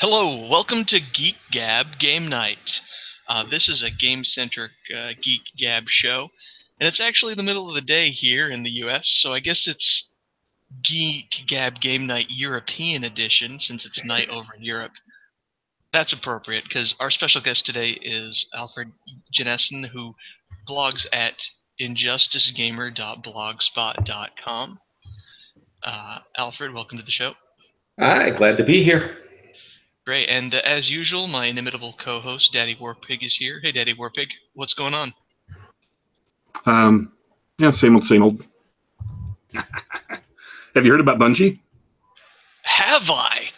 Hello, welcome to Geek Gab Game Night. This is a game-centric Geek Gab show, and it's actually the middle of the day here in the US, so I guess it's Geek Gab Game Night European Edition, since it's night over in Europe. That's appropriate, because our special guest today is Alfred Genesson, who blogs at injusticegamer.blogspot.com. Alfred, welcome to the show. Hi, glad to be here. Great, and as usual, my inimitable co-host, Daddy Warpig, is here. Hey, Daddy Warpig, what's going on? Yeah, same old, same old. Have you heard about Bungie? Have I?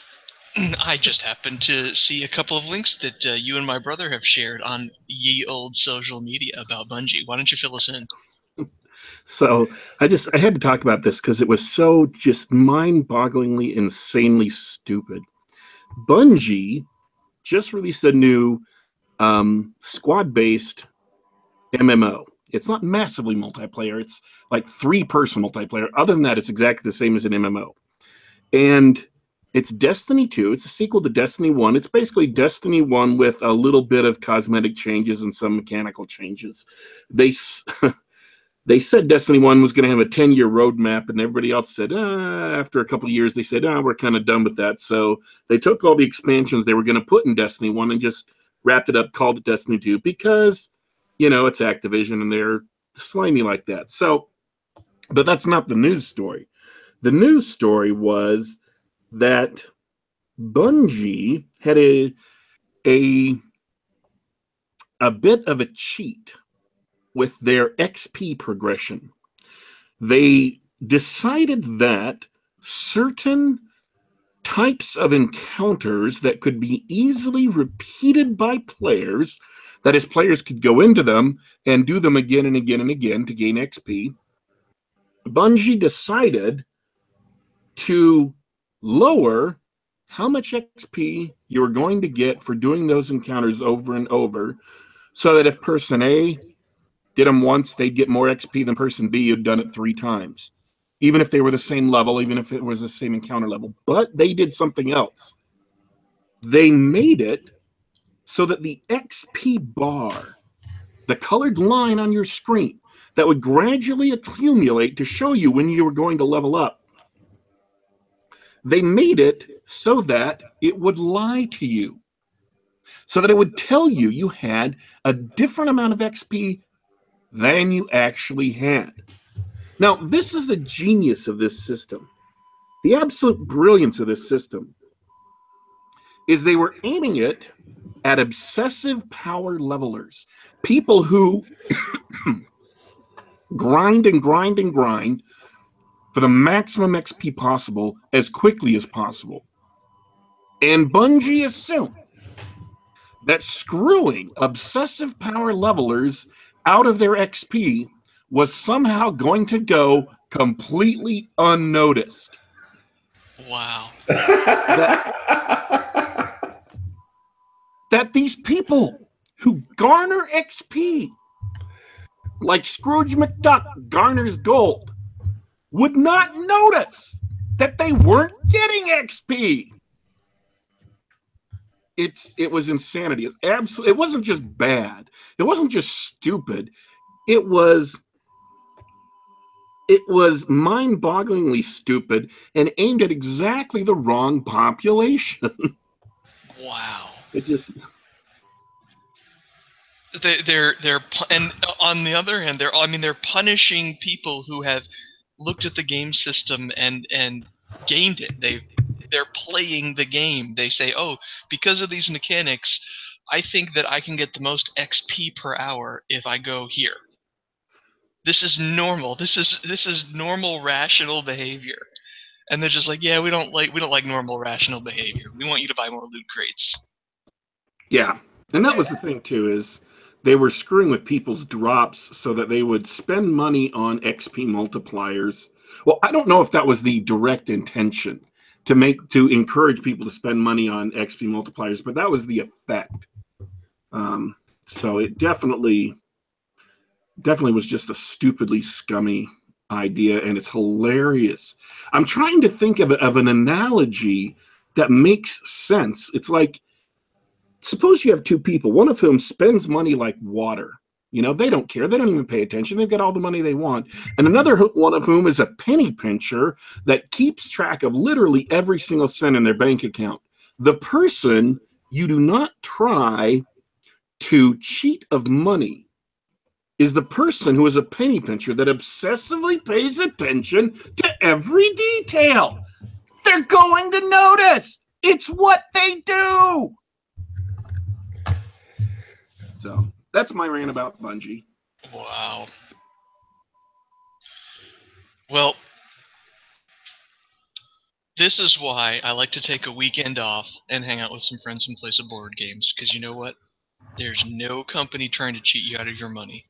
I just happened to see a couple of links that you and my brother have shared on ye old social media about Bungie. Why don't you fill us in? So I had to talk about this because it was so just mind-bogglingly, insanely stupid. Bungie just released a new squad-based MMO. It's not massively multiplayer. It's like 3-person multiplayer. Other than that, it's exactly the same as an MMO. And it's Destiny 2. It's a sequel to Destiny 1. It's basically Destiny 1 with a little bit of cosmetic changes and some mechanical changes. They said Destiny 1 was going to have a 10-year roadmap, and everybody else said, after a couple of years, they said, we're kind of done with that. So they took all the expansions they were going to put in Destiny 1 and just wrapped it up, called it Destiny 2, because, it's Activision, and they're slimy like that. So, but that's not the news story. The news story was that Bungie had a bit of a cheat with their XP progression. They decided that certain types of encounters that could be easily repeated by players, that is, players could go into them and do them again and again and again to gain XP, Bungie decided to lower how much XP you were going to get for doing those encounters over and over, so that if person A did them once, they'd get more XP than person B who'd done it 3 times, even if they were the same level, even if it was the same encounter level. But they did something else. They made it so that the XP bar, the colored line on your screen that would gradually accumulate to show you when you were going to level up, they made it so that it would lie to you, so that it would tell you you had a different amount of XP than you actually had. Now, this is the genius of this system. The absolute brilliance of this system is they were aiming it at obsessive power levelers, people who grind and grind and grind for the maximum XP possible as quickly as possible. And Bungie assumed that screwing obsessive power levelers out of their XP was somehow going to go completely unnoticed. Wow. That these people who garner XP, like Scrooge McDuck garners gold, would not notice that they weren't getting XP. It was insanity. It wasn't just bad. It wasn't just stupid. It was mind-bogglingly stupid and aimed at exactly the wrong population. Wow. It just... They're and on the other hand, they're punishing people who have looked at the game system and gained it. They're playing the game. They say, oh, because of these mechanics, I think that I can get the most XP per hour if I go here. This is normal. This is normal, rational behavior. And they're just like, yeah, we don't like normal, rational behavior. We want you to buy more loot crates. Yeah, and that was the thing too, is they were screwing with people's drops so that they would spend money on XP multipliers. Well, I don't know if that was the direct intention to encourage people to spend money on XP multipliers, but that was the effect. So it definitely was just a stupidly scummy idea, and it's hilarious. I'm trying to think of an analogy that makes sense. It's like, suppose you have two people, one of whom spends money like water. You know, they don't care. They don't even pay attention. They've got all the money they want. And another one of whom is a penny pincher that keeps track of literally every single cent in their bank account. The person you do not try to cheat of money is the person who is a penny pincher that obsessively pays attention to every detail. They're going to notice. It's what they do. So that's my rant about Bungie. Wow. Well, this is why I like to take a weekend off and hang out with some friends and play some board games, because you know what? There's no company trying to cheat you out of your money.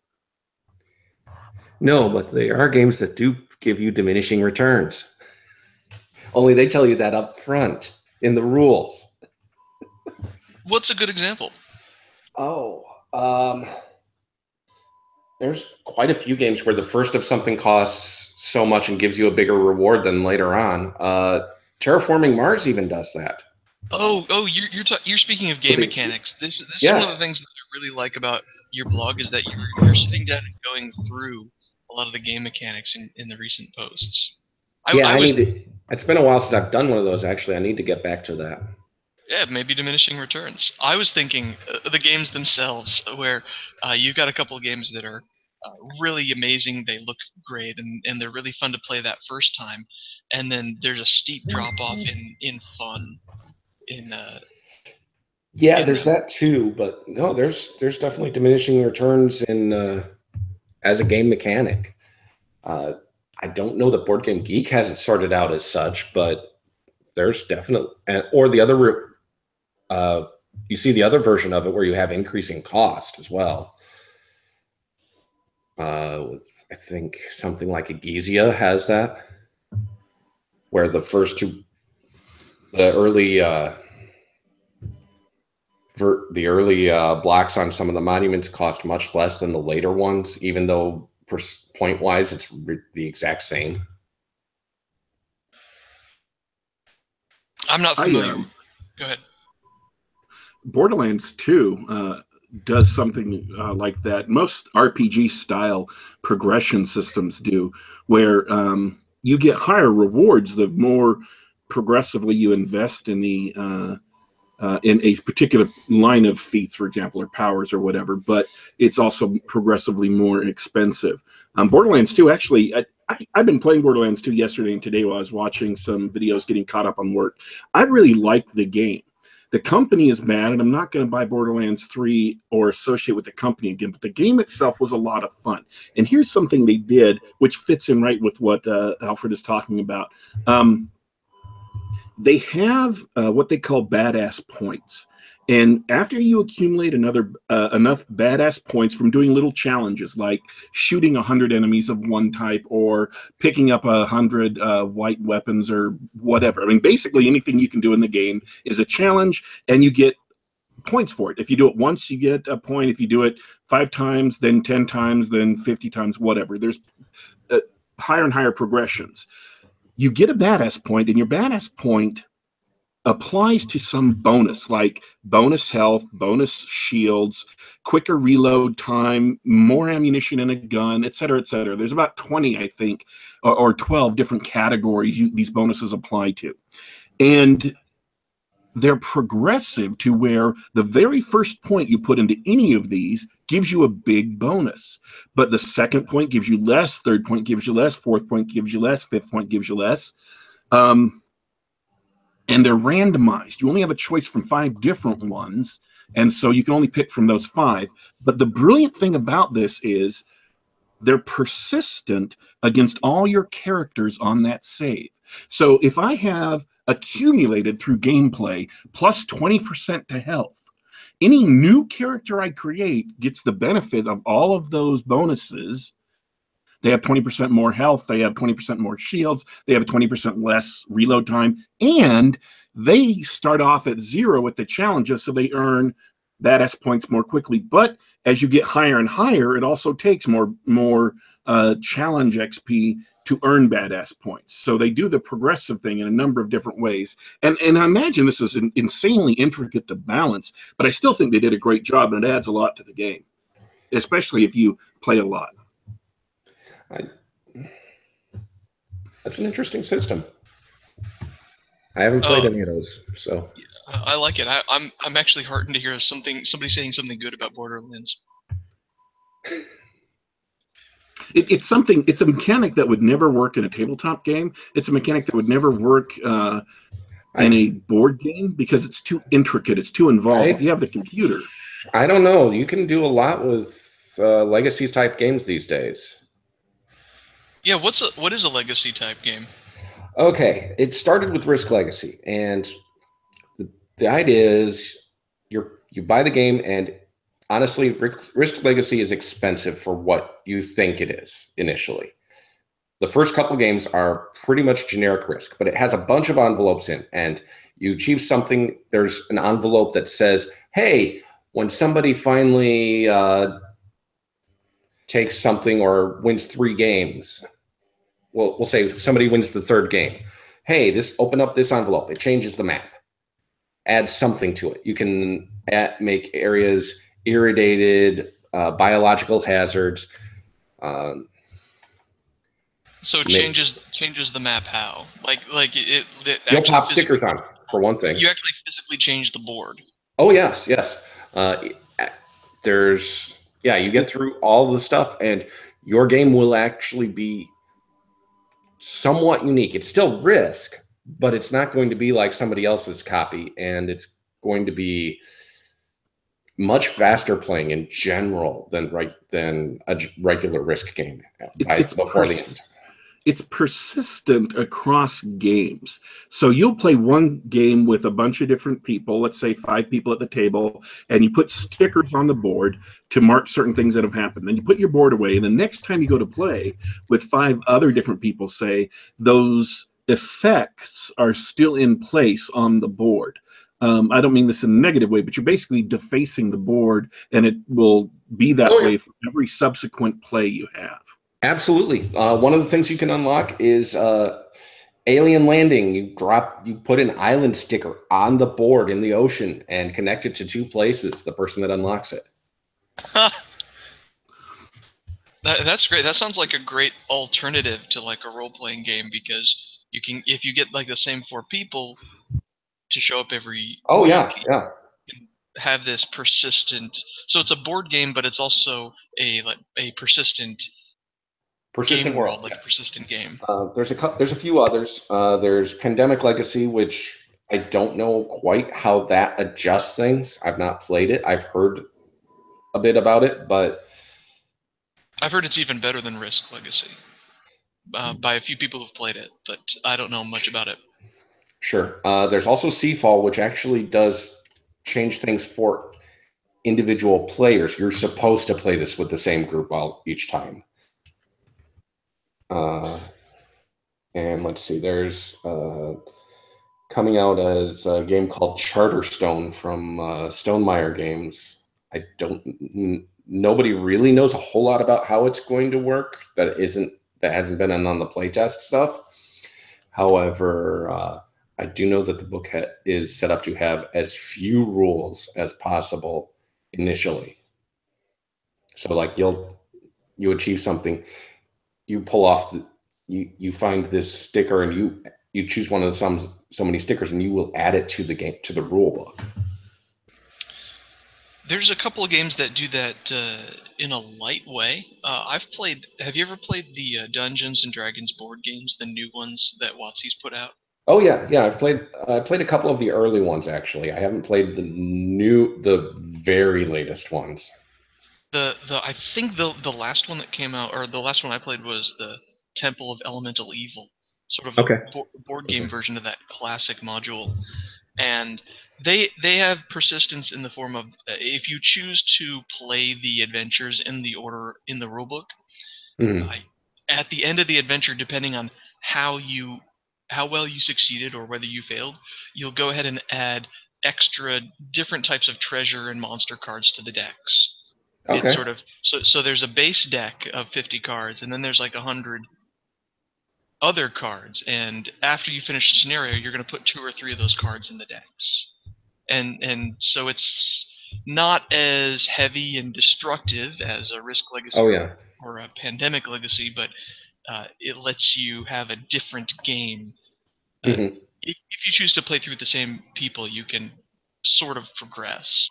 No, but there are games that do give you diminishing returns. Only they tell you that up front in the rules. What's a good example? Oh, there's quite a few games where the first of something costs so much and gives you a bigger reward than later on. Terraforming Mars even does that. Oh, you're speaking of game mechanics. This is Yes. one of the things that I really like about your blog is that you're sitting down and going through a lot of the game mechanics in the recent posts. It's been a while since I've done one of those, actually. I need to get back to that. Yeah, maybe Diminishing Returns. I was thinking the games themselves, where you've got a couple of games that are really amazing. They look great, and they're really fun to play that first time. And then there's a steep drop-off in fun. There's that too, but no, there's definitely diminishing returns in as a game mechanic. I don't know that Board Game Geek has it sorted out as such, but there's definitely, or the other, you see the other version of it where you have increasing cost as well. I think something like Agricola has that, where the first two, the early blocks on some of the monuments cost much less than the later ones, even though point wise it's the exact same. I'm not familiar. Go ahead. Borderlands 2 does something like that. Most RPG style progression systems do, where you get higher rewards the more progressively you invest in the in a particular line of feats, for example, or powers or whatever, but it's also progressively more expensive. Borderlands 2, actually, I've been playing Borderlands 2 yesterday and today while I was watching some videos getting caught up on work. I really liked the game. The company is bad, and I'm not going to buy Borderlands 3 or associate with the company again, but the game itself was a lot of fun. And here's something they did, which fits in right with what Alfred is talking about. They have what they call badass points. And after you accumulate enough badass points from doing little challenges like shooting 100 enemies of one type or picking up 100 white weapons or whatever. I mean, basically anything you can do in the game is a challenge, and you get points for it. If you do it once, you get a point. If you do it 5 times, then 10 times, then 50 times, whatever. There's higher and higher progressions. You get a badass point, and your badass point applies to some bonus, like bonus health, bonus shields, quicker reload time, more ammunition in a gun, et cetera, et cetera. There's about 20, I think, or 12 different categories these bonuses apply to. And they're progressive to where the very first point you put into any of these gives you a big bonus. But the second point gives you less, third point gives you less, fourth point gives you less, fifth point gives you less. And they're randomized. You only have a choice from 5 different ones, and so you can only pick from those 5. But the brilliant thing about this is they're persistent against all your characters on that save. So if I have accumulated through gameplay plus 20% to health, any new character I create gets the benefit of all of those bonuses. They have 20% more health. They have 20% more shields. They have 20% less reload time. And they start off at 0 with the challenges, so they earn badass points more quickly. But as you get higher and higher, it also takes more challenge XP to earn badass points. So they do the progressive thing in a number of different ways. And I imagine this is insanely intricate to balance, but I still think they did a great job, and it adds a lot to the game, especially if you play a lot. That's an interesting system. I haven't played any of those, so I like it. I'm actually heartened to hear somebody saying something good about Borderlands. It's a mechanic that would never work in a tabletop game. It's a mechanic that would never work in a board game because it's too intricate. It's too involved. If you have the computer, I don't know. You can do a lot with legacy type games these days. Yeah, what is a legacy type game? Okay, it started with Risk Legacy, and the idea is you buy the game, and honestly, Risk Legacy is expensive for what you think it is initially. The first couple games are pretty much generic Risk, but it has a bunch of envelopes in, and you achieve something. There's an envelope that says, hey, when somebody finally takes something or wins 3 games, we'll say somebody wins the 3rd game. Hey, open up this envelope. It changes the map. Add something to it. You can make areas irradiated, biological hazards. So it changes the map how? Like it you'll pop stickers on, for one thing. You actually physically change the board. Oh, yes. You get through all the stuff, and your game will actually be somewhat unique. It's still Risk, but it's not going to be like somebody else's copy, and it's going to be much faster playing in general than a regular Risk game. It's persistent across games. So you'll play one game with a bunch of different people, let's say 5 people at the table, and you put stickers on the board to mark certain things that have happened. Then you put your board away, and the next time you go to play with 5 other different people, say, those effects are still in place on the board. I don't mean this in a negative way, but you're basically defacing the board, and it will be that way for every subsequent play you have. Absolutely. One of the things you can unlock is alien landing. You put an island sticker on the board in the ocean and connect it to 2 places, the person that unlocks it. That's great. That sounds like a great alternative to like a role-playing game, because you can, if you get like the same 4 people to show up every week, have this persistent. So it's a board game, but it's also a persistent world, like a persistent game. There's a few others. There's Pandemic Legacy, which I don't know quite how that adjusts things. I've not played it. I've heard a bit about it, but I've heard it's even better than Risk Legacy by a few people who've played it, but I don't know much about it. Sure. There's also Seafall, which actually does change things for individual players. You're supposed to play this with the same group each time. And let's see, there's coming out as a game called Charterstone from Stonemaier Games. Nobody really knows a whole lot about how it's going to work. That hasn't been on the playtest stuff. However, I do know that the book is set up to have as few rules as possible initially. So, like, you achieve something, you pull off you find this sticker, and you choose one of the so many stickers, and you will add it to the game, to the rule book. There's a couple of games that do that in a light way. Have you ever played the Dungeons and Dragons board games, the new ones that WotC's put out? Oh yeah. I've played a couple of the early ones, actually. I haven't played the very latest ones. I think the last one that came out, or the last one I played, was the Temple of Elemental Evil, sort of a board game version of that classic module. And they have persistence in the form of if you choose to play the adventures in the order in the rulebook, at the end of the adventure, depending on how well you succeeded or whether you failed, you'll go ahead and add extra different types of treasure and monster cards to the decks. Okay. It's sort of so there's a base deck of 50 cards, and then there's like 100 other cards, and after you finish the scenario, you're going to put 2 or 3 of those cards in the decks, and so it's not as heavy and destructive as a Risk Legacy or a Pandemic Legacy, but it lets you have a different game. If you choose to play through the same people, you can sort of progress.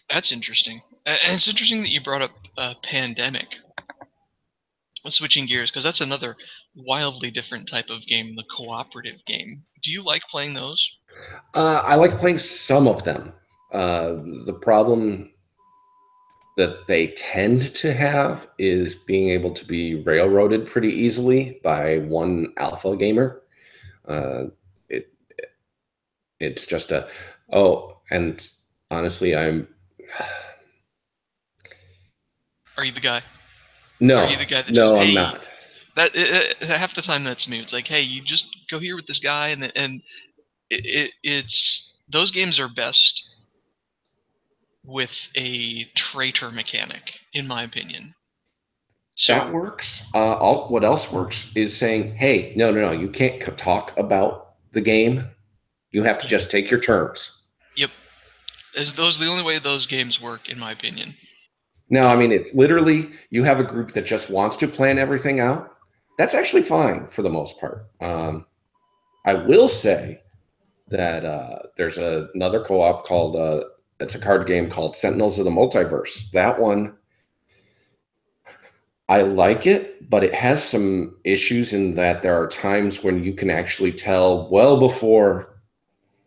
That's interesting. And it's interesting that you brought up Pandemic. Switching gears, because that's another wildly different type of game, the cooperative game. Do you like playing those? I like playing some of them. The problem that they tend to have is being able to be railroaded pretty easily by one alpha gamer. It's just and honestly, Are you the guy? No. Are you the guy that no, just, I'm not. Half the time that's me. It's like, hey, you just go here with this guy, and it's those games are best with a traitor mechanic, in my opinion. So that works. What else works is saying, hey, no, you can't talk about the game. You have to just take your turns. Yep. Those are the only way those games work, in my opinion. No, I mean, it's literally you have a group that just wants to plan everything out. That's actually fine for the most part. I will say that there's another co-op called it's a card game called Sentinels of the Multiverse. That one, I like it, but it has some issues in that there are times when you can actually tell well before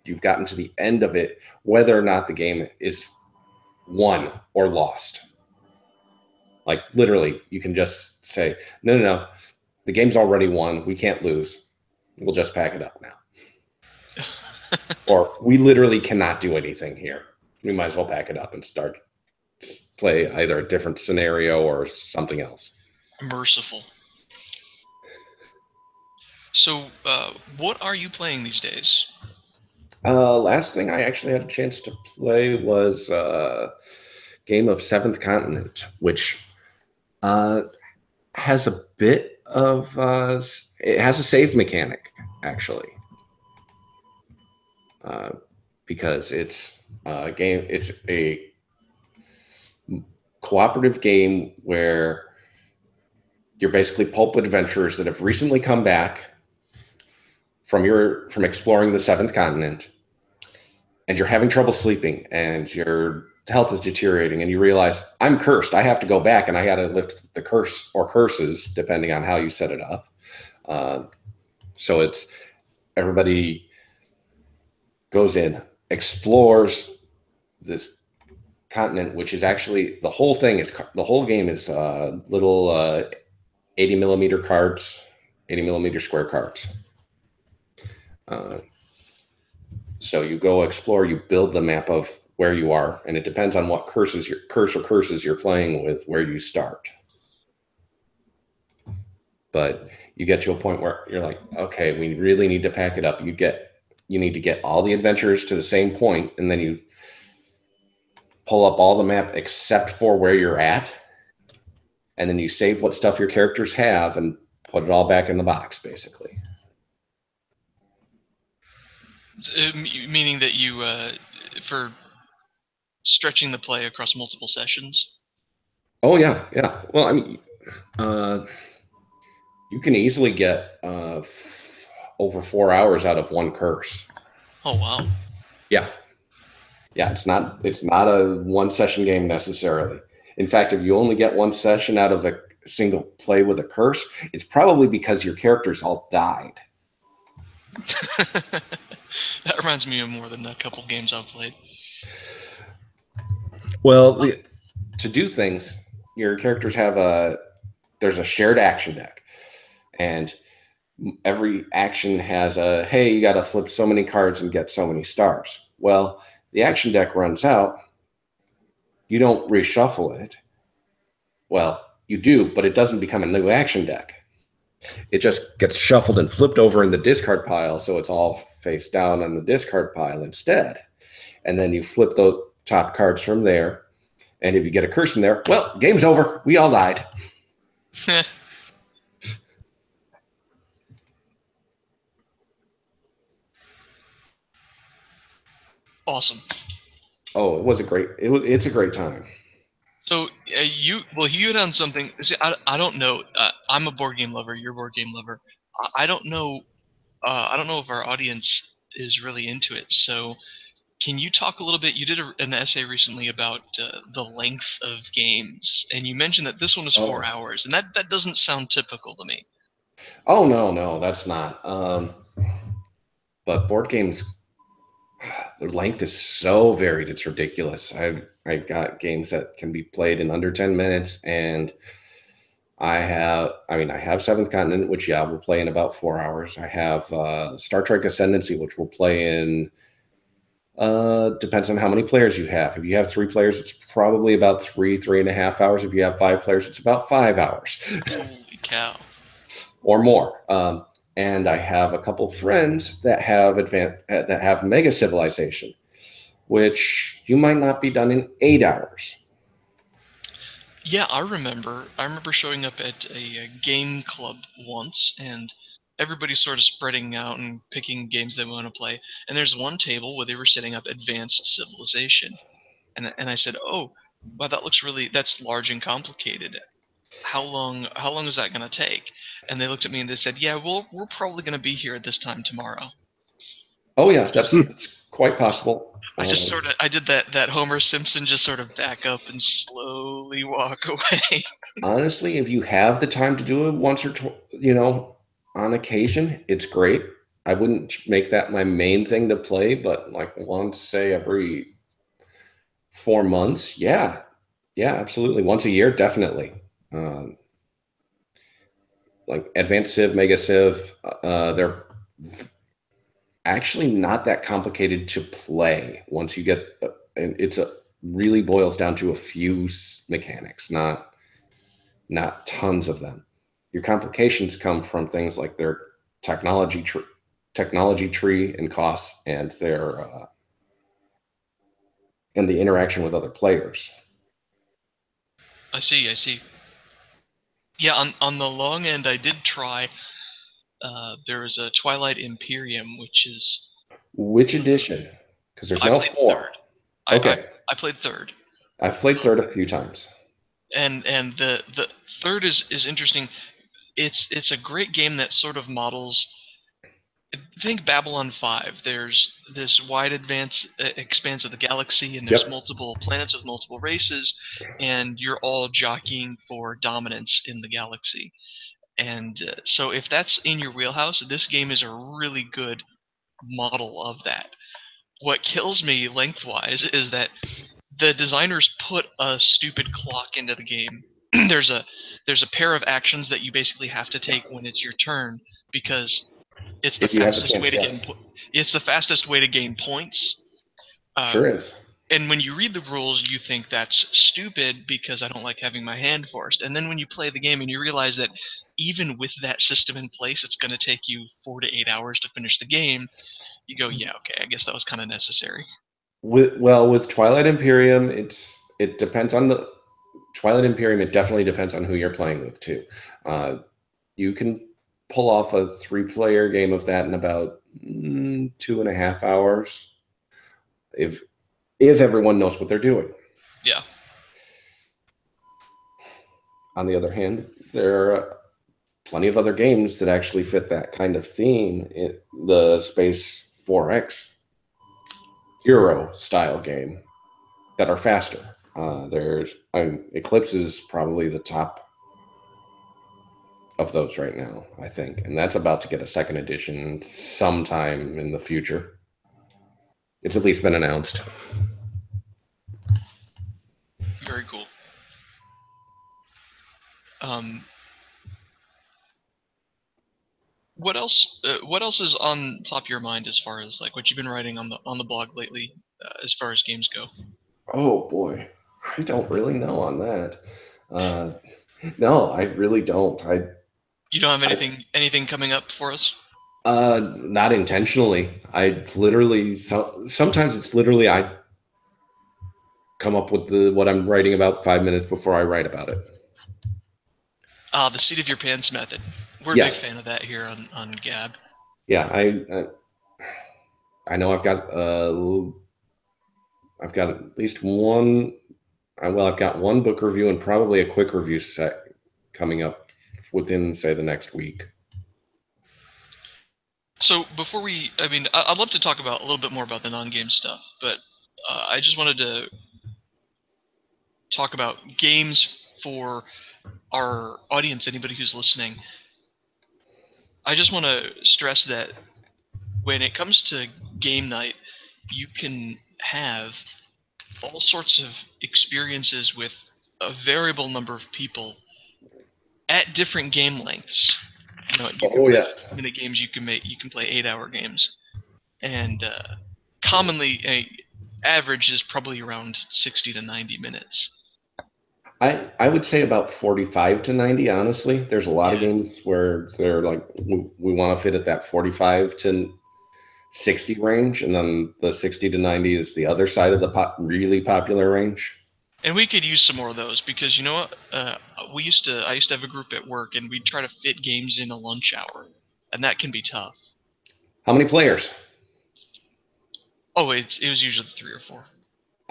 you've gotten to the end of it whether or not the game is won or lost. Like literally, you can just say, no, the game's already won. We can't lose. We'll just pack it up now. Or we literally cannot do anything here. We might as well pack it up and start play either a different scenario or something else. Merciful. So, what are you playing these days? Last thing I actually had a chance to play was a game of Seventh Continent, which has a bit of it has a save mechanic actually, because it's a game. It's a cooperative game where you're basically pulp adventurers that have recently come back from exploring the Seventh Continent, and you're having trouble sleeping, and your health is deteriorating, and you realize I'm cursed. I have to go back, and I got to lift the curse or curses, depending on how you set it up. So it's everybody goes in, explores this continent, which is actually the whole game is little 80 millimeter cards, 80 millimeter square cards. So you go explore, you build the map of where you are, and it depends on what curses you're playing with where you start. But you get to a point where you're like, okay, we really need to pack it up. You need to get all the adventurers to the same point, and then you pull up all the map except for where you're at, and then you save what stuff your characters have and put it all back in the box, basically. Meaning that you, for stretching the play across multiple sessions? Oh, yeah. Well, I mean, you can easily get over 4 hours out of one curse. Oh, wow. Yeah, it's not a one session game necessarily. In fact, if you only get one session out of a single play with a curse, it's probably because your characters all died. That reminds me of more than a couple games I've played. Well, to do things, your characters there's a shared action deck, and every action has hey, you got to flip so many cards and get so many stars. Well, the action deck runs out. You don't reshuffle it. Well, you do, but it doesn't become a new action deck. It just gets shuffled and flipped over in the discard pile, so it's all face down on the discard pile instead. And then you flip the top cards from there, And if you get a curse in there, well, game's over. We all died. Awesome. Oh, it was a great. It's a great time. So you hit on something. See, I don't know. I'm a board game lover. You're a board game lover. I don't know. I don't know if our audience is really into it. So can you talk a little bit? You did an essay recently about the length of games, and you mentioned that this one was 4 hours, and that doesn't sound typical to me. Oh no, that's not. But board games, their length is so varied; it's ridiculous. I've got games that can be played in under 10 minutes, and I have Seventh Continent, which we'll play in about 4 hours. I have Star Trek Ascendancy, which we'll play in. Depends on how many players you have. If you have 3 players, it's probably about 3.5 hours. If you have 5 players, it's about 5 hours. Holy cow! Or more. And I have a couple friends that have Mega Civilization, which you might not be done in 8 hours. Yeah, I remember showing up at a game club once, and everybody's sort of spreading out and picking games they want to play. And there's one table where they were setting up Advanced Civilization, and I said, "Oh, wow, that's large and complicated. How long is that going to take?" And they looked at me and they said, "Yeah, we're probably going to be here at this time tomorrow." Oh yeah, that's quite possible. I did that Homer Simpson, just sort of back up and slowly walk away. Honestly, if you have the time to do it once or on occasion, it's great. I wouldn't make that my main thing to play, but like once, say every 4 months, yeah, absolutely. Once a year, definitely. Like Advanced Civ, Mega Civ, they're actually not that complicated to play once you get, and really boils down to a few mechanics, not tons of them. Your complications come from things like their technology tree and costs, and their and the interaction with other players. I see. Yeah, on the long end, I did try. There was a Twilight Imperium, Which edition? Because there's now 4. Third. Okay, I played third. I've played third a few times. And the third is interesting. It's a great game that sort of models. Think Babylon 5. There's this wide expanse of the galaxy, and there's multiple planets with multiple races, and you're all jockeying for dominance in the galaxy. And so if that's in your wheelhouse, this game is a really good model of that. What kills me lengthwise is that the designers put a stupid clock into the game. there's a pair of actions that you basically have to take when it's your turn, because it's the fastest way to gain points. Sure is. And when you read the rules, you think that's stupid because I don't like having my hand forced. And then when you play the game and you realize that even with that system in place, it's going to take you 4 to 8 hours to finish the game, you go, yeah, okay, I guess that was kind of necessary. With Twilight Imperium, it depends on the Twilight Imperium. It definitely depends on who you're playing with too. You can pull off a 3-player game of that in about 2.5 hours, if everyone knows what they're doing. Yeah. On the other hand, there are plenty of other games that actually fit that kind of theme. The Space 4X Hero style game that are faster. Eclipse is probably the top of those right now, I think, and that's about to get a second edition sometime in the future. It's at least been announced. Very cool. What else? What else is on top of your mind as far as like what you've been writing on the blog lately, as far as games go? Oh boy, I don't really know on that. No, I really don't. You don't have anything coming up for us? Not intentionally. I literally sometimes it's literally come up with what I'm writing about 5 minutes before I write about it. The seat of your pants method. We're a big fan of that here on Gab. Yeah, I know I've got at least one. Well, I've got one book review and probably a quick review set coming up within, say, the next week. So before I'd love to talk about a little bit more about the non-game stuff, but I just wanted to talk about games for our audience, anybody who's listening. I just want to stress that when it comes to game night, you can have all sorts of experiences with a variable number of people at different game lengths. You can play yes. minute games. You can play 8-hour games, and commonly average is probably around 60 to 90 minutes. I would say about 45 to 90, honestly. There's a lot of games where they're like, we want to fit at that 45 to 60 range, and then the 60 to 90 is the other side of the really popular range. And we could use some more of those because you know what? I used to have a group at work, and we'd try to fit games in a lunch hour, and that can be tough. How many players? Oh, it was usually 3 or 4.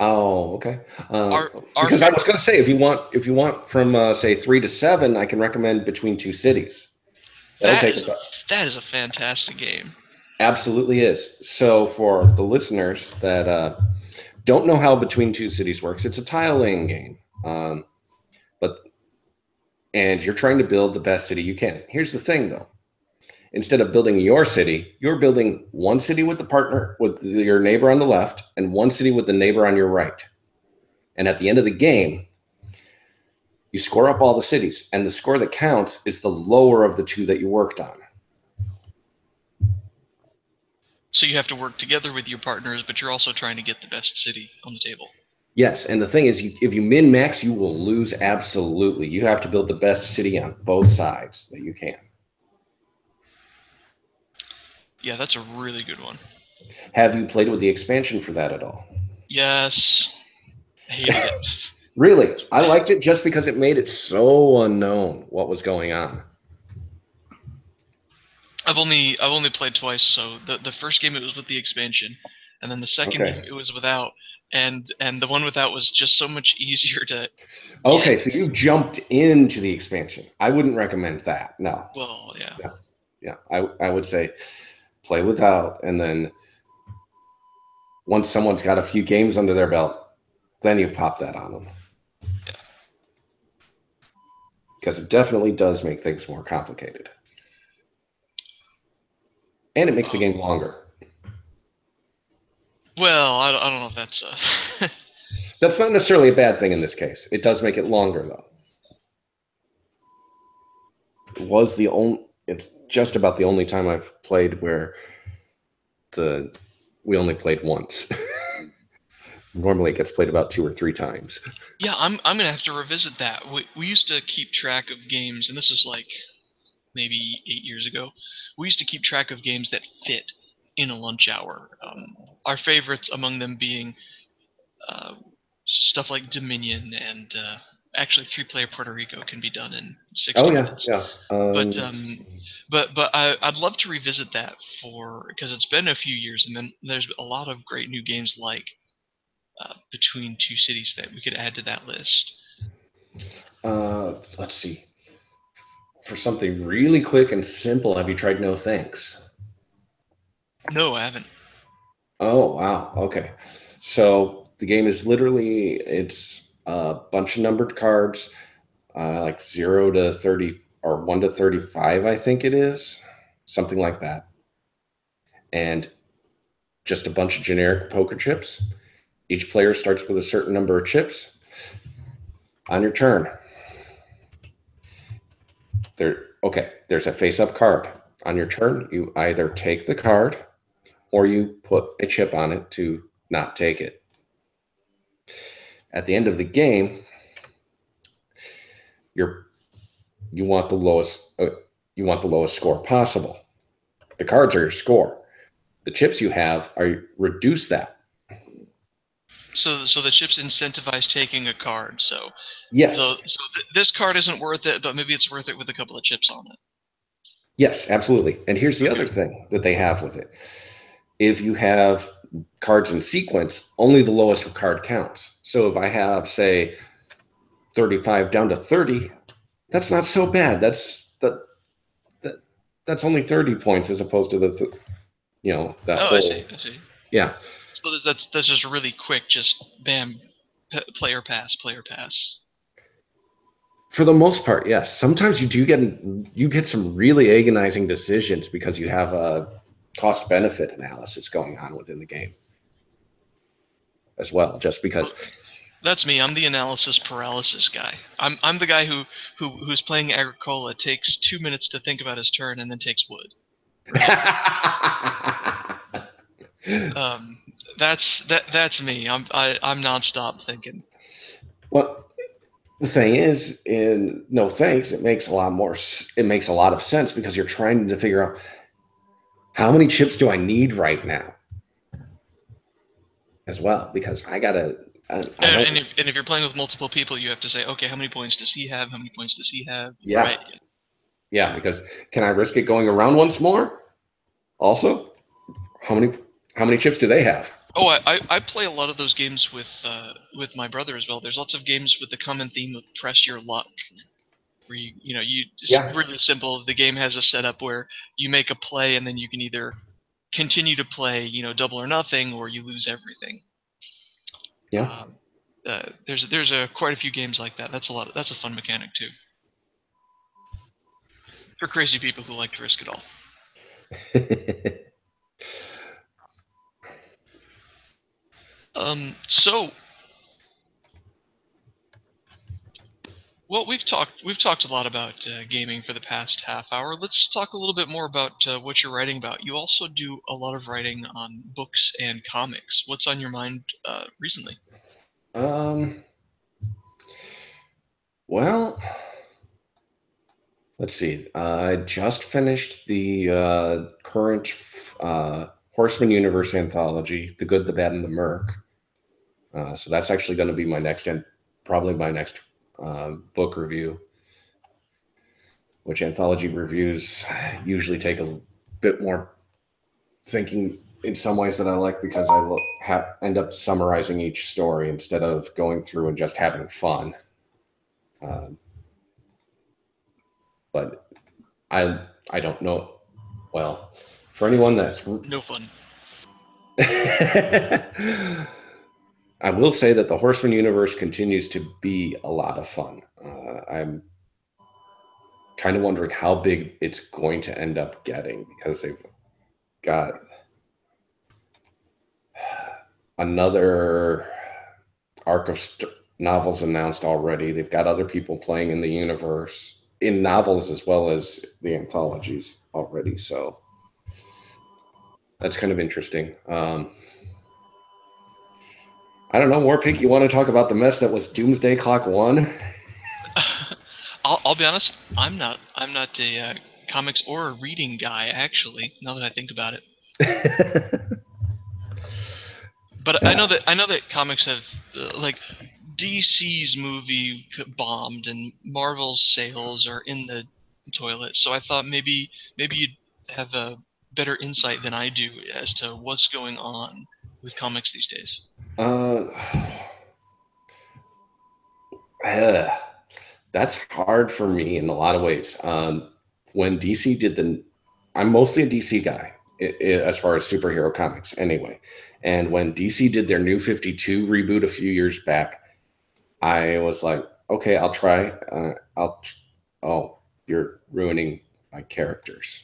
Oh, okay. Because I was going to say, if you want from say 3 to 7, I can recommend Between Two Cities. That is a fantastic game. Absolutely is. So for the listeners that don't know how Between Two Cities works, it's a tile laying game, and you're trying to build the best city you can. Here's the thing, though. Instead of building your city, you're building one city with your neighbor on the left and one city with the neighbor on your right. And at the end of the game, you score up all the cities, and the score that counts is the lower of the two that you worked on. So you have to work together with your partners, but you're also trying to get the best city on the table. Yes, and the thing is, if you min-max, you will lose absolutely. You have to build the best city on both sides that you can. Yeah, that's a really good one. Have you played with the expansion for that at all? Yes. I hated it. Really? I liked it just because it made it so unknown what was going on. I've only played twice, so the first game it was with the expansion, and then the second game it was without, and the one without was just so much easier to Okay, so you jumped into the expansion. I wouldn't recommend that. No. Well, yeah. Yeah. I would say play without, and then once someone's got a few games under their belt, then you pop that on them. Yeah. Because it definitely does make things more complicated. And it makes the game longer. Well, I don't know if that's That's not necessarily a bad thing in this case. It does make it longer, though. It's just about the only time I've played where we only played once. Normally it gets played about 2 or 3 times. Yeah, I'm gonna have to revisit that. We used to keep track of games, and this was like maybe 8 years ago. We used to keep track of games that fit in a lunch hour. Our favorites among them being stuff like Dominion and actually 3-player Puerto Rico can be done in 60 minutes. Yeah. But I'd love to revisit that because it's been a few years, and then there's a lot of great new games like Between Two Cities that we could add to that list. Let's see. For something really quick and simple, have you tried No Thanks? No, I haven't. Oh, wow. Okay. So the game is it's a bunch of numbered cards, like 0 to 30 or 1 to 35, I think it is. Something like that. And just a bunch of generic poker chips. Each player starts with a certain number of chips. On your turn, there's a face-up card. On your turn, you either take the card or you put a chip on it to not take it. At the end of the game, you want the lowest score possible. The cards are your score. The chips you have reduce that. So the chips incentivize taking a card. So Yes. this card isn't worth it, but maybe it's worth it with a couple of chips on it. Yes, absolutely. And here's the Okay. other thing that they have with it. If you have cards in sequence, only the lowest card counts. So if I have, say, 35 down to 30, that's not so bad. That's only 30 points as opposed to that Oh, whole. I see. Yeah. So that's just really quick. Just bam, player pass. For the most part, yes. Sometimes you get some really agonizing decisions because you have a cost benefit analysis going on within the game as well. Just because. Well, that's me. I'm the analysis paralysis guy. I'm the guy who's playing Agricola, takes 2 minutes to think about his turn, and then takes wood. That's me. I'm nonstop thinking. Well, the thing is, in no thanks, it makes a lot of sense because you're trying to figure out how many chips do I need right now as well, because I gotta. I don't. And if you're playing with multiple people, you have to say, okay, how many points does he have? How many points does he have? Yeah, Right. yeah. Because can I risk it going around once more? Also, how many chips do they have? Oh, I play a lot of those games with my brother as well. There's lots of games with the common theme of press your luck, where it's Yeah, really simple. The game has a setup where you make a play and then you can either continue to play, double or nothing, or you lose everything. yeah. There's quite a few games like that. That's a fun mechanic too for crazy people who like to risk it all. So, well, we've talked a lot about gaming for the past half hour. Let's talk a little bit more about what you're writing about. You also do a lot of writing on books and comics. What's on your mind recently? um. Well, let's see. I just finished the current Horseman Universe anthology, The Good, the Bad, and the Merc. So that's actually going to be probably my next book review, which anthology reviews usually take a bit more thinking in some ways that I like because I end up summarizing each story instead of going through and just having fun. Um, but I don't know. Well, for anyone that's No fun. I will say that the Horseman universe continues to be a lot of fun. I'm kind of wondering how big it's going to end up getting because they've got another arc of novels announced already. They've got other people playing in the universe in novels as well as the anthologies already. So that's kind of interesting. I don't know, Warpig, you want to talk about the mess that was Doomsday Clock 1? I'll be honest. I'm not a comics or a reading guy actually. Now that I think about it, but I know that comics have like DC's movie bombed and Marvel's sales are in the toilet. So I thought maybe you'd have a better insight than I do as to what's going on with comics these days. uh, that's hard for me in a lot of ways. When DC did I'm mostly a DC guy as far as superhero comics, anyway. And when DC did their New 52 reboot a few years back, I was like, okay, I'll try. Oh, you're ruining my characters.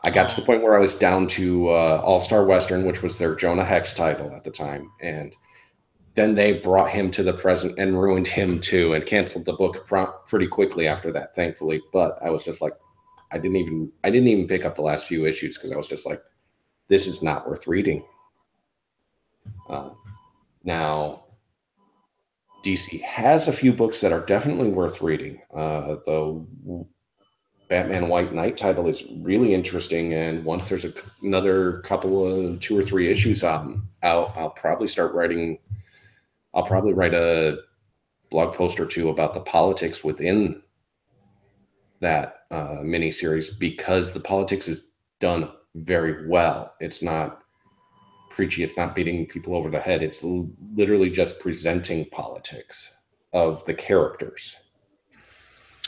I got to the Oh, point where I was down to All Star Western, which was their Jonah Hex title at the time, and then they brought him to the present and ruined him too, and canceled the book pretty quickly after that, thankfully. But I was just like, I didn't even pick up the last few issues because I was just like, this is not worth reading. Uh, Now, DC has a few books that are definitely worth reading. Though Batman White Knight title is really interesting, and once there's another couple of 2 or 3 issues out, I'll probably start writing. I'll probably write a blog post or 2 about the politics within that miniseries, because the politics is done very well. It's not preachy. It's not beating people over the head. It's literally just presenting politics of the characters.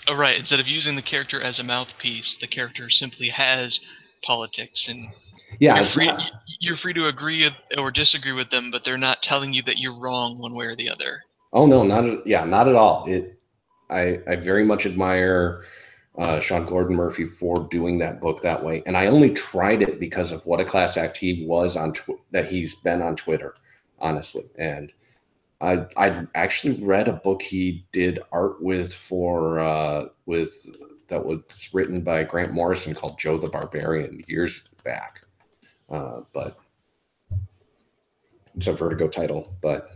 Oh, right. Instead of using the character as a mouthpiece, the character simply has politics, and Yeah, you're free to agree or disagree with them, but they're not telling you that you're wrong one way or the other. Oh no, not at all. I very much admire Sean Gordon Murphy for doing that book that way, and I only tried it because of what a class act he was on that he's been on Twitter, honestly. And I actually read a book he did art with that was written by Grant Morrison called Joe the Barbarian years back, but it's a Vertigo title. But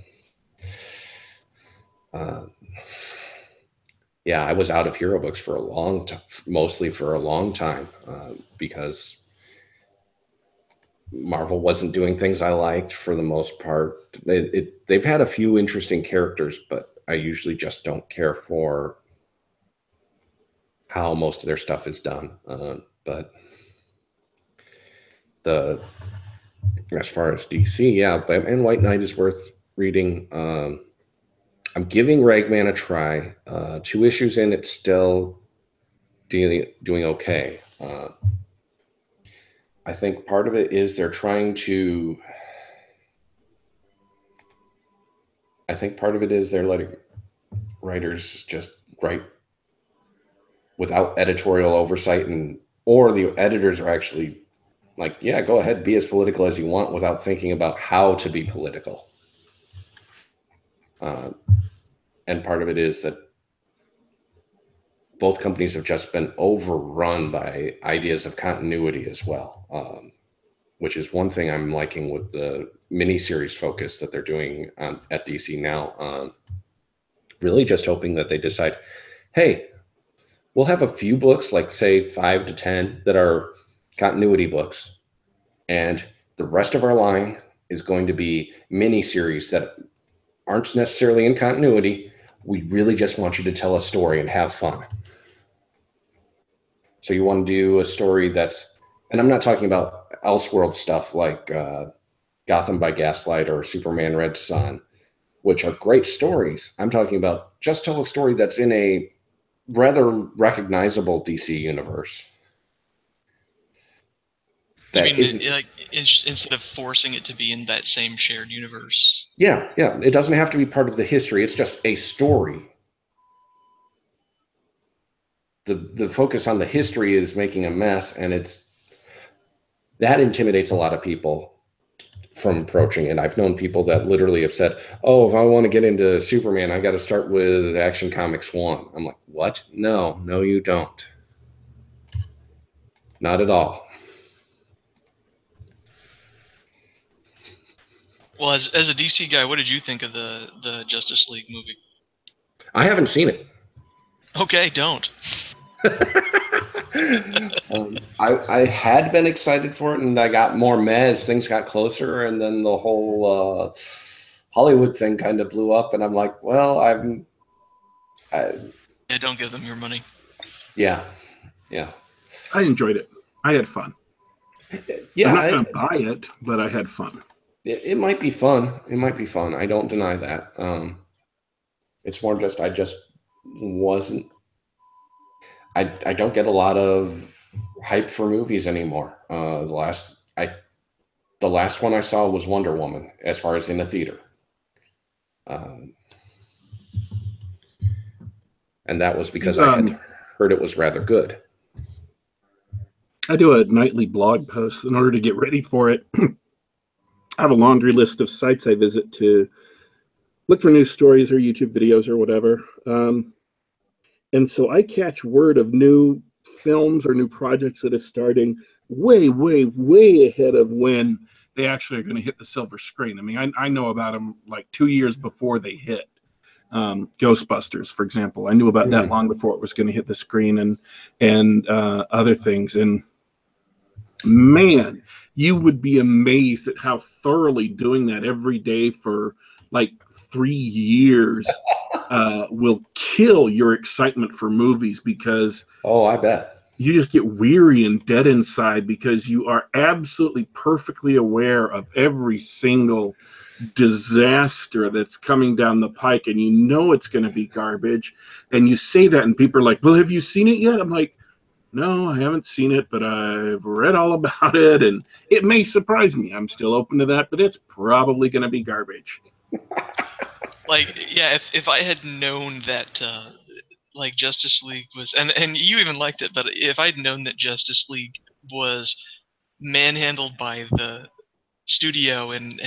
yeah, I was out of hero books for a long time, mostly for a long time, because Marvel wasn't doing things I liked for the most part. They've had a few interesting characters, but I usually just don't care for how most of their stuff is done. But as far as DC, yeah, Batman White Knight is worth reading. I'm giving Ragman a try. 2 issues in, it's still doing okay. I think part of it is they're trying to. I think part of it is they're letting writers just write without editorial oversight, or the editors are actually like, yeah, go ahead, be as political as you want without thinking about how to be political. And part of it is that both companies have just been overrun by ideas of continuity as well, which is one thing I'm liking with the miniseries focus that they're doing at DC now. Really just hoping that they decide, hey, we'll have a few books, like say 5 to 10, that are continuity books, and the rest of our line is going to be miniseries that aren't necessarily in continuity. We really just want you to tell a story and have fun. So you want to do a story that's, and I'm not talking about Elseworld stuff like Gotham by Gaslight or Superman Red Son, which are great stories. I'm talking about just tell a story that's in a rather recognizable DC universe. I mean, like, instead of forcing it to be in that same shared universe. Yeah. It doesn't have to be part of the history. It's just a story. The focus on the history is making a mess, and that intimidates a lot of people from approaching it. I've known people that literally have said, oh, if I want to get into Superman, I got to start with Action Comics 1. I'm like, what? No, you don't. Not at all. Well, as a DC guy, what did you think of the Justice League movie? I haven't seen it. Okay, don't. I had been excited for it, and I got more mad as things got closer, and then the whole Hollywood thing kind of blew up, and I'm like, well, Yeah, don't give them your money. Yeah. I enjoyed it. I had fun. Yeah, I'm not going to buy it, but I had fun. It might be fun. I don't deny that. It's more just I just wasn't. I don't get a lot of hype for movies anymore. The last one I saw was Wonder Woman, as far as in the theater, and that was because I had heard it was rather good. I do a nightly blog post in order to get ready for it. I have a laundry list of sites I visit to look for news stories or YouTube videos or whatever. And so I catch word of new films or new projects that are starting way, way, way ahead of when they actually are going to hit the silver screen. I mean, I know about them like 2 years before they hit. Ghostbusters, for example. I knew about that long before it was going to hit the screen, and other things. And man, you would be amazed at how thoroughly doing that every day for like 3 years will kill your excitement for movies, because I bet you just get weary and dead inside, because you are absolutely perfectly aware of every single disaster that's coming down the pike, and you know it's going to be garbage. And you say that, and people are like, well, have you seen it yet? I'm like, no, I haven't seen it, but I've read all about it, and it may surprise me. I'm still open to that, but it's probably going to be garbage. Like, yeah, if I had known that like Justice League was, and you even liked it, but if I'd known that Justice League was manhandled by the studio, and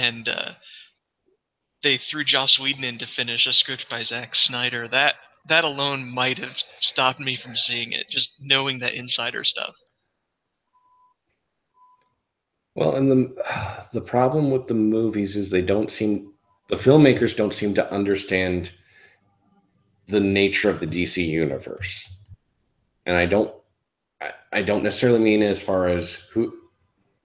they threw Joss Whedon in to finish a script by Zack Snyder, that alone might have stopped me from seeing it, just knowing that insider stuff. Well, and the problem with the movies is the filmmakers don't seem to understand the nature of the DC universe. And I don't necessarily mean as far as who.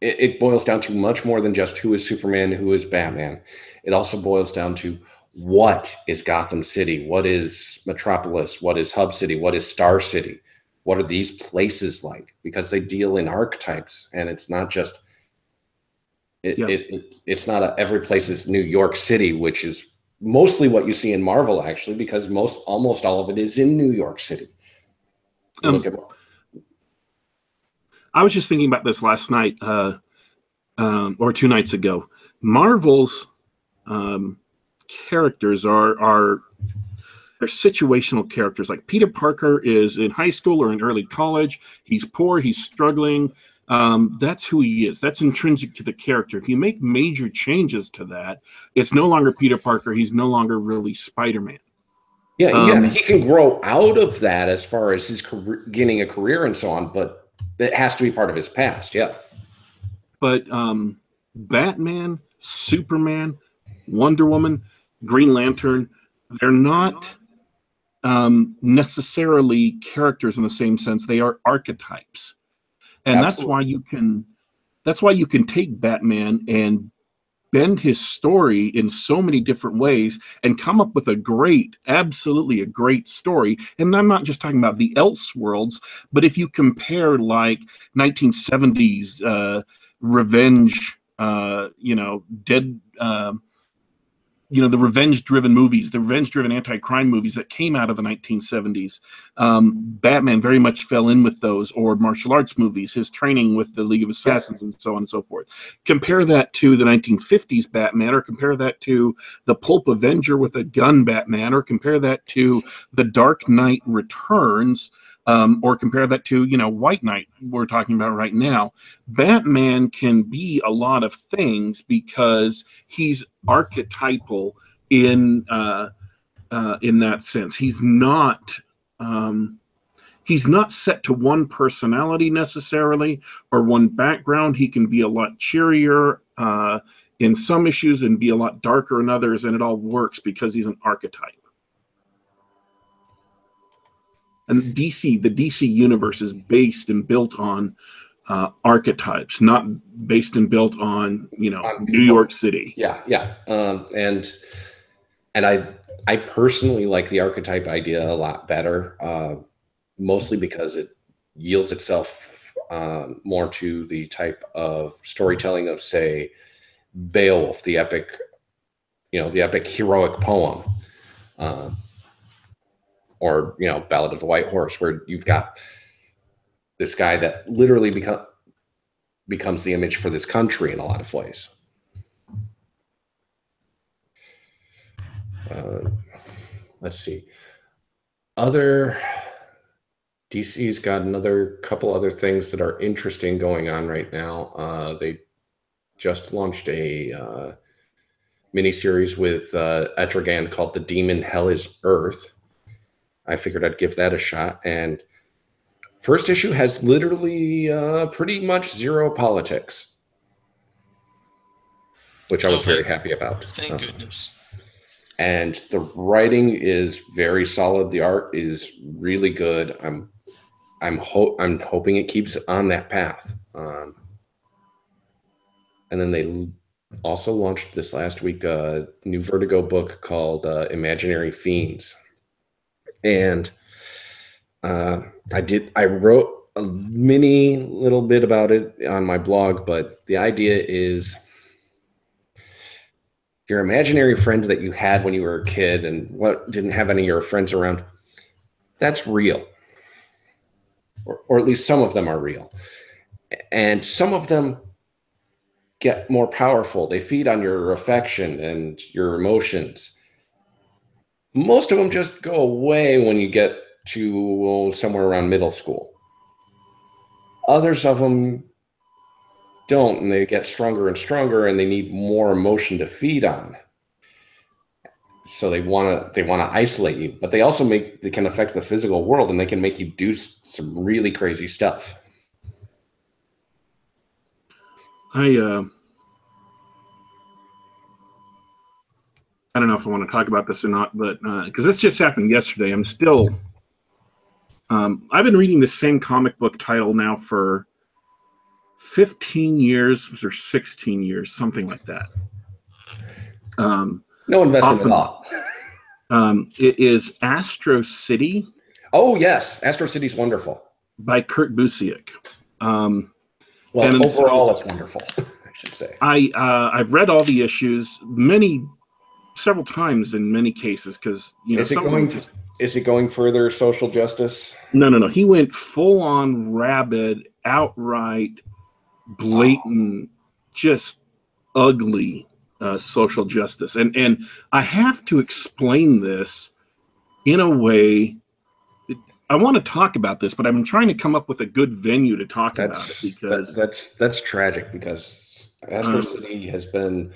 It boils down to much more than just who is Superman, who is Batman. It also boils down to what is Gotham City, what is Metropolis, what is Hub City, what is Star City, what are these places like? Because they deal in archetypes, and it's not just it's not every place is New York City, which is mostly what you see in Marvel, actually, because almost all of it is in New York City. I was just thinking about this last night, or 2 nights ago. Marvel's characters are they're situational characters. Like Peter Parker is in high school or in early college. He's poor. He's struggling. That's who he is. That's intrinsic to the character. If you make major changes to that, it's no longer Peter Parker. He's no longer really Spider-Man. Yeah, he can grow out of that as far as his career, getting a career and so on, but it has to be part of his past, yeah. But Batman, Superman, Wonder Woman, Green Lantern, they're not necessarily characters in the same sense. They are archetypes. And Absolutely. that's why you can take Batman and bend his story in so many different ways and come up with absolutely a great story. And I'm not just talking about the Elseworlds, but if you compare like 1970s revenge, the revenge-driven movies, the revenge-driven anti-crime movies that came out of the 1970s. Batman very much fell in with those, or martial arts movies, his training with the League of Assassins, and so on and so forth. Compare that to the 1950s Batman, or compare that to the Pulp Avenger with a gun Batman, or compare that to the Dark Knight Returns, or compare that to, White Knight we're talking about right now. Batman can be a lot of things because he's archetypal in that sense. He's not set to one personality necessarily or one background. He can be a lot cheerier in some issues and be a lot darker in others, and it all works because he's an archetype. And the DC universe is based and built on archetypes, not based and built on New York City. Yeah. And I personally like the archetype idea a lot better, mostly because it yields itself more to the type of storytelling of, say, Beowulf, the epic heroic poem. Or Ballad of the White Horse, where you've got this guy that literally becomes the image for this country in a lot of ways. Let's see. DC's got another couple other things that are interesting going on right now. They just launched a miniseries with Etrigan called The Demon Hell is Earth. I figured I'd give that a shot. And first issue has literally pretty much zero politics, which I was very happy about. Thank goodness. and the writing is very solid. The art is really good. I'm hoping it keeps on that path. And then they also launched this last week a new Vertigo book called Imaginary Fiends. And I wrote a mini little bit about it on my blog, but the idea is your imaginary friend that you had when you were a kid and what didn't have any of your friends around, that's real. Or at least some of them are real. And some of them get more powerful. They feed on your affection and your emotions. Most of them just go away when you get to somewhere around middle school. Others of them don't, and they get stronger and stronger, and they need more emotion to feed on. So they want to isolate you, but they can affect the physical world, and they can make you do some really crazy stuff. I don't know if I want to talk about this or not, but because this just happened yesterday, I'm still. I've been reading the same comic book title now for 15 years or 16 years, something like that. No investment at all. It is Astro City. Oh, yes. Astro City's wonderful. By Kurt Busiek. Well, overall, it's wonderful, I should say. I've read all the issues several times in many cases because, you know, is it going further social justice? No. He went full on rabid, outright, blatant, just ugly social justice. And I have to explain this in a way. I want to talk about this, but I'm trying to come up with a good venue to talk about it because that's tragic because Astro City has been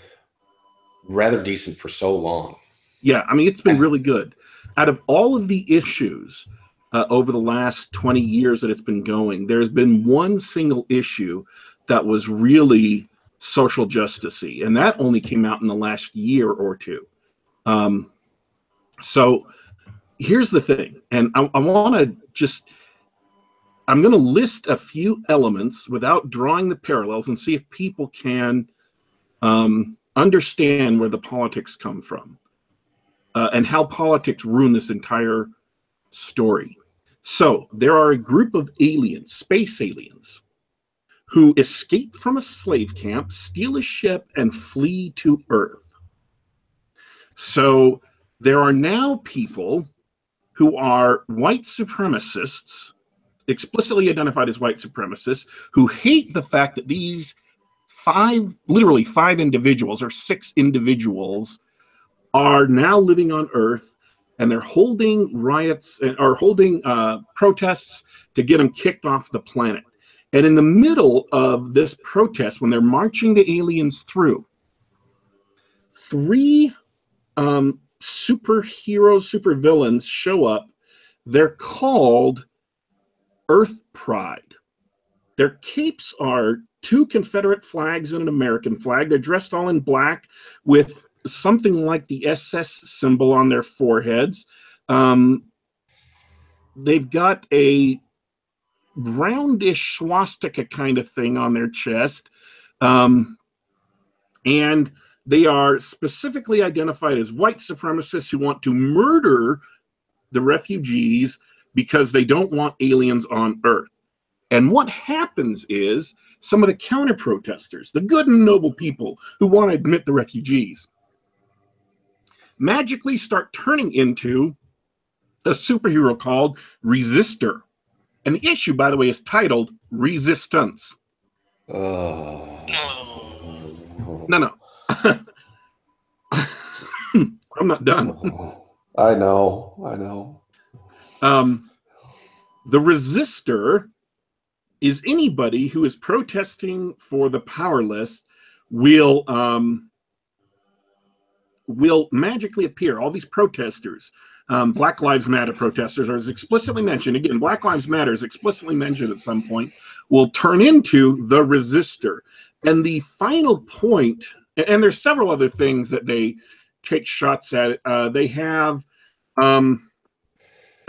rather decent for so long. Yeah, I mean, it's been really good. Out of all of the issues over the last 20 years that it's been going, there's been one single issue that was really social justice-y, and that only came out in the last year or two. So here's the thing, and I want to I'm going to list a few elements without drawing the parallels and see if people can understand where the politics come from and how politics ruin this entire story. So there are a group of aliens, space aliens, who escape from a slave camp, steal a ship, and flee to Earth. So there are now people who are white supremacists, explicitly identified as white supremacists, who hate the fact that these literally five individuals or six individuals are now living on Earth, and they're holding riots or holding protests to get them kicked off the planet. And in the middle of this protest, when they're marching the aliens through, three supervillains show up. They're called Earth Pride. Their capes are two Confederate flags and an American flag. They're dressed all in black with something like the SS symbol on their foreheads. They've got a roundish swastika kind of thing on their chest. And they are specifically identified as white supremacists who want to murder the refugees because they don't want aliens on Earth. And what happens is some of the counter-protesters, the good and noble people who want to admit the refugees, magically start turning into a superhero called Resistor. And the issue, by the way, is titled Resistance. No. I'm not done. I know. The Resistor is anybody who is protesting for the powerless will magically appear. All these protesters, Black Lives Matter protesters, are explicitly mentioned. Again, Black Lives Matter is explicitly mentioned at some point, will turn into the Resistor. And the final point, and there's several other things that they take shots at it. They have the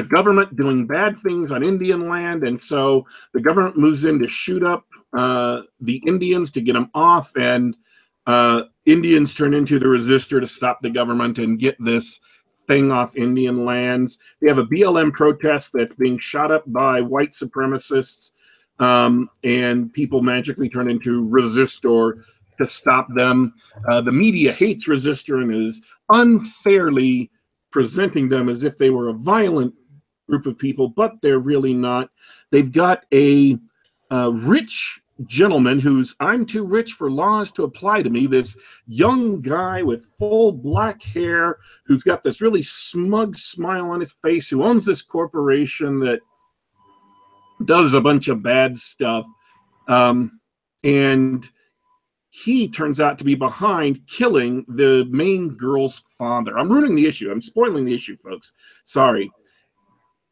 government doing bad things on Indian land, and so the government moves in to shoot up the Indians to get them off, and Indians turn into the resistor to stop the government and get this thing off Indian lands. They have a BLM protest that's being shot up by white supremacists, and people magically turn into resistor to stop them. The media hates resistor and is unfairly presenting them as if they were a violent group of people, but they're really not. They've got a rich gentleman who's, I'm too rich for laws to apply to me, this young guy with full black hair who's got this really smug smile on his face, who owns this corporation that does a bunch of bad stuff, and he turns out to be behind killing the main girl's father. I'm ruining the issue. I'm spoiling the issue, folks. Sorry.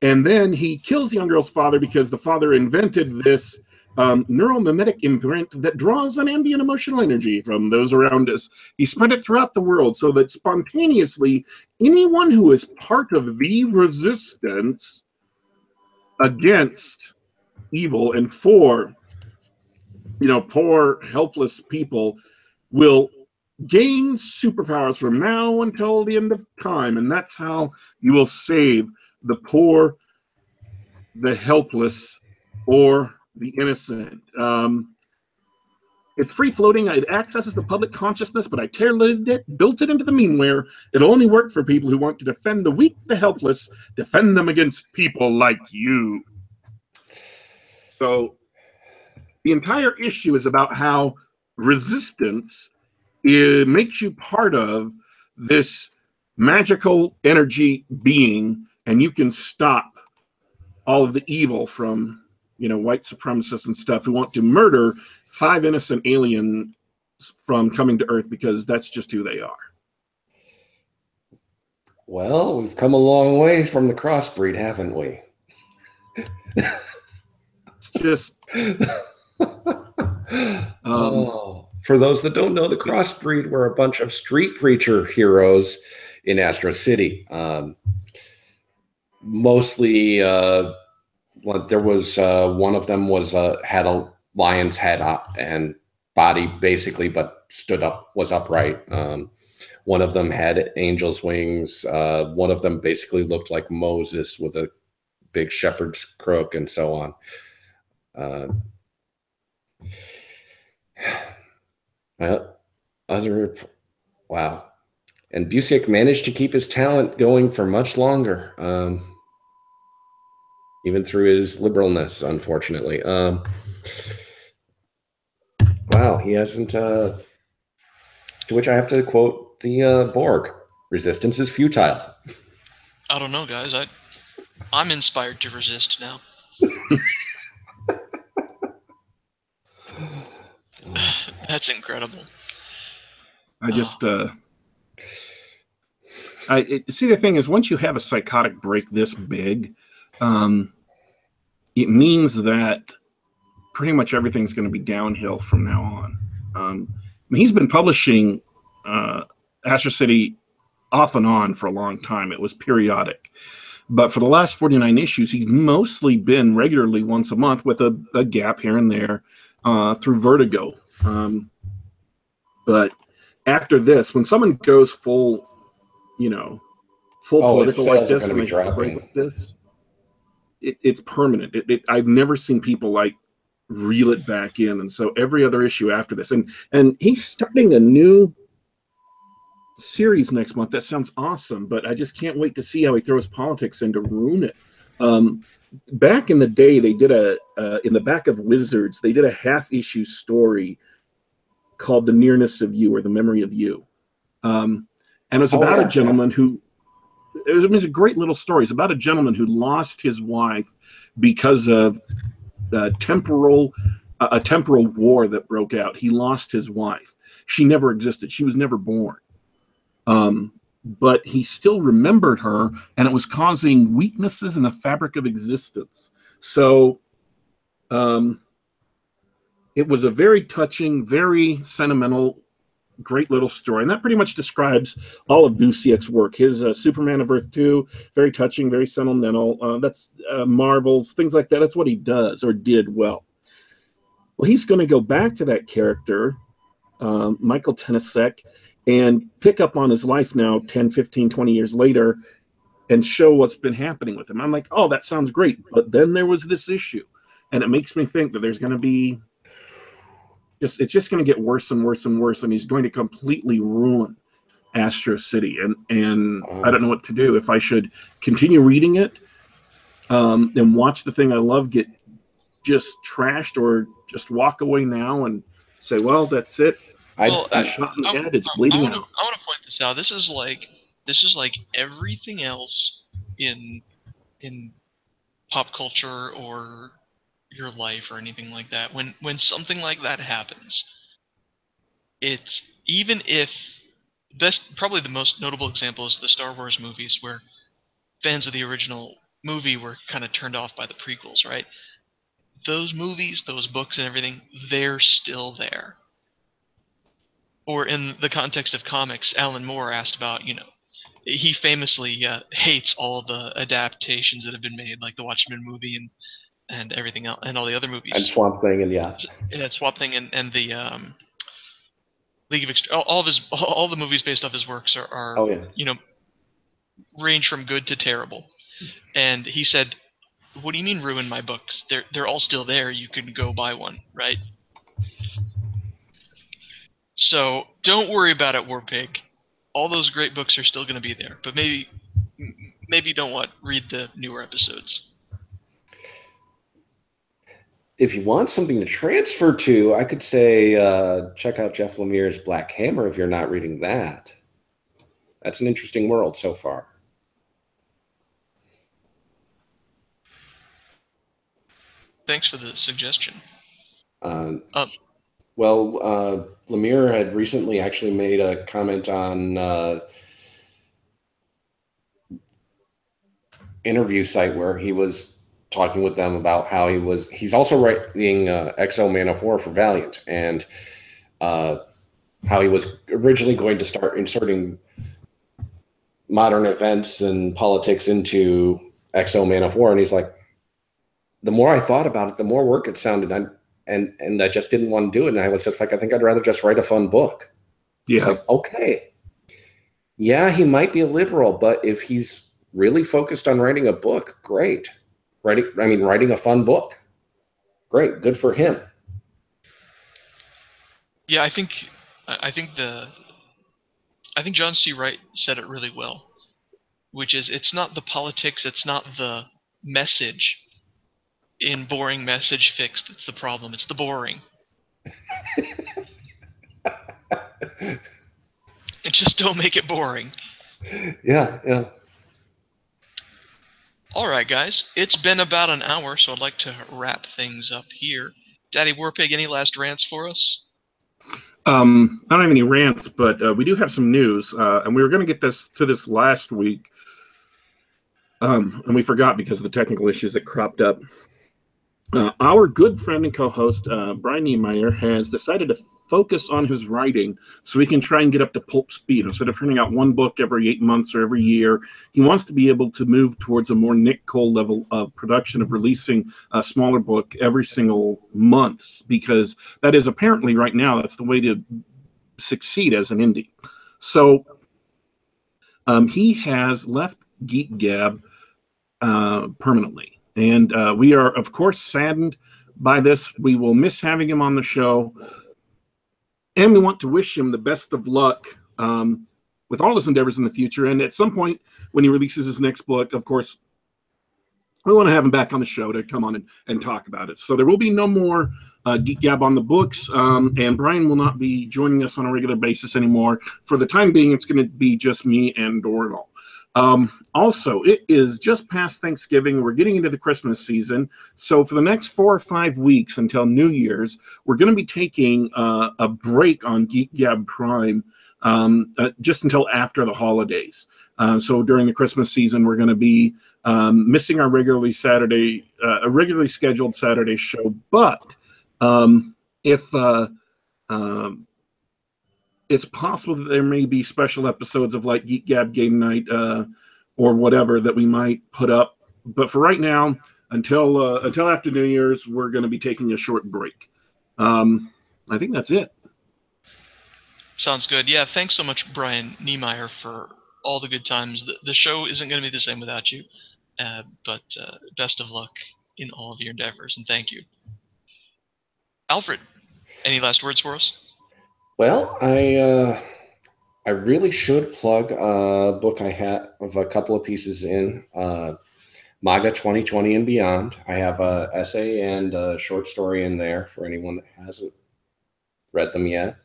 And then he kills the young girl's father because the father invented this neuromimetic imprint that draws on ambient emotional energy from those around us. He spread it throughout the world so that spontaneously anyone who is part of the resistance against evil and for, poor, helpless people will gain superpowers from now until the end of time. And that's how you will save the poor, the helpless, or the innocent. It's free floating. It accesses the public consciousness, but I tailored it, built it into the memeware. It'll only work for people who want to defend the weak, the helpless, defend them against people like you. So the entire issue is about how resistance makes you part of this magical energy being, and you can stop all of the evil from white supremacists and stuff who want to murder 5 innocent aliens from coming to Earth because that's just who they are. Well, we've come a long ways from the crossbreed, haven't we? It's just... For those that don't know, the crossbreed were a bunch of street preacher heroes in Astro City. Mostly... there was one of them had a lion's head and body basically, but was upright. One of them had angel's wings. One of them basically looked like Moses with a big shepherd's crook and so on. Wow. And Busiek managed to keep his talent going for much longer. Even through his liberalness, unfortunately. Wow, he hasn't... to which I have to quote the Borg. Resistance is futile. I don't know, guys. I'm inspired to resist now. That's incredible. I just... see, the thing is, once you have a psychotic break this big... it means that pretty much everything's going to be downhill from now on. He's been publishing Astro City off and on for a long time. It was periodic. But for the last 49 issues, he's mostly been regularly once a month with a gap here and there through Vertigo. But after this, when someone goes full political like this, and they break with this, it's permanent. I've never seen people reel it back in, and so every other issue after this, and he's starting a new series next month. That sounds awesome, but I just can't wait to see how he throws politics in to ruin it. Back in the day, they did in the back of Wizards, they did a half-issue story called "The Nearness of You" or "The Memory of You," and it was about a gentleman who. It was a great little story. It's about a gentleman who lost his wife because of a temporal war that broke out. He lost his wife. She never existed. She was never born. But he still remembered her, and it was causing weaknesses in the fabric of existence. So it was a very touching, very sentimental great little story. And that pretty much describes all of Busiek's work. His Superman of Earth 2, very touching, very sentimental. That's Marvel's, things like that. That's what he does or did well. Well, he's going to go back to that character, Michael Tenisek, and pick up on his life now 10, 15, 20 years later and show what's been happening with him. I'm like, oh, that sounds great. But then there was this issue. And it makes me think that there's going to be it's just going to get worse and worse and worse. And he's going to completely ruin Astro City. And I don't know what to do. If I should continue reading it and watch the thing I love get just trashed, or just walk away now and say, well, that's it. I've been shot in the head. It's bleeding out. I want to point this out. This is like everything else in pop culture or your life or anything like that. When something like that happens, it's, even if probably the most notable example is the Star Wars movies, where fans of the original movie were kind of turned off by the prequels, right? Those movies, those books and everything, they're still there. Or in the context of comics, Alan Moore asked about, he famously hates all the adaptations that have been made, like the Watchmen movie and everything else, and all the other movies. And Swamp Thing, and Swamp Thing and the League of all the movies based off his works are range from good to terrible. And he said, "What do you mean ruin my books? They're all still there. You can go buy one, right?" So don't worry about it, Warpig. All those great books are still going to be there, but maybe you don't read the newer episodes. If you want something to transfer to, I could say check out Jeff Lemire's Black Hammer if you're not reading that. That's an interesting world so far. Thanks for the suggestion. Lemire had recently actually made a comment on interview site where he was talking with them about how he's also writing Exo Man of War for Valiant, and how he was originally going to start inserting modern events and politics into Exo Man of War, and he's like, the more I thought about it, the more work it sounded, and I just didn't want to do it. And I was just like, I think I'd rather just write a fun book. Yeah. It's like, okay. Yeah, he might be a liberal, but if he's really focused on writing a book, great. Writing a fun book, great. Good for him. Yeah, I think John C. Wright said it really well, which is, it's not the politics, it's not the message in Boring Message Fix that's the problem. It's the boring. And just don't make it boring. Yeah. All right, guys. It's been about an hour, so I'd like to wrap things up here. Daddy Warpig, any last rants for us? I don't have any rants, but we do have some news, and we were going to get to this last week, and we forgot because of the technical issues that cropped up. Our good friend and co-host, Brian Niemeyer, has decided to focus on his writing so he can try and get up to pulp speed. Instead of turning out one book every 8 months or every year, he wants to be able to move towards a more Nick Cole level of production, of releasing a smaller book every single month, because that is apparently right now, that's the way to succeed as an indie. So he has left Geek Gab permanently. And we are, of course, saddened by this. We will miss having him on the show. And we want to wish him the best of luck with all his endeavors in the future. And at some point, when he releases his next book, of course, we want to have him back on the show to come on and talk about it. So there will be no more Geek Gab on the books. And Brian will not be joining us on a regular basis anymore. For the time being, it's going to be just me and Dorval. Also, it is just past Thanksgiving. We're getting into the Christmas season. So for the next 4 or 5 weeks until New Year's, we're going to be taking a break on Geek Gab Prime just until after the holidays. So during the Christmas season, we're going to be missing our regularly scheduled Saturday show. But if it's possible that there may be special episodes of like Geek Gab Game Night or whatever that we might put up. But for right now, until after New Year's, we're going to be taking a short break. I think that's it. Sounds good. Yeah, thanks so much, Brian Niemeyer, for all the good times. The show isn't going to be the same without you, but best of luck in all of your endeavors, and thank you. Alfred, any last words for us? Well, I really should plug a book I had of a couple of pieces in MAGA 2020 and Beyond. I have an essay and a short story in there for anyone that hasn't read them yet.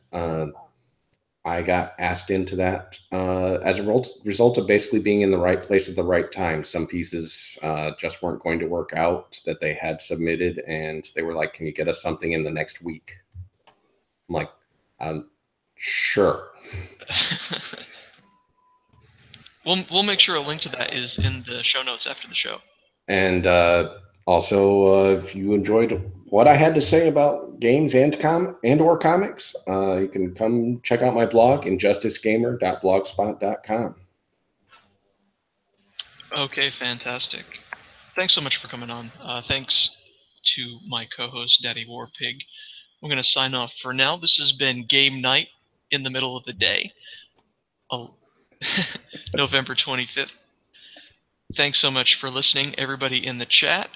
I got asked into that as a result of basically being in the right place at the right time. Some pieces just weren't going to work out that they had submitted, and they were like, "Can you get us something in the next week?" I'm like, sure. We'll make sure a link to that is in the show notes after the show. And also, if you enjoyed what I had to say about games and or comics, you can come check out my blog, injusticegamer.blogspot.com. Okay, fantastic. Thanks so much for coming on. Thanks to my co-host, Daddy Warpig. I'm going to sign off for now. This has been Game Night in the middle of the day, November 25th. Thanks so much for listening, everybody in the chat.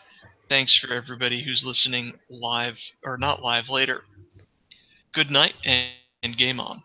Thanks for everybody who's listening live, or not live, later. Good night, and game on.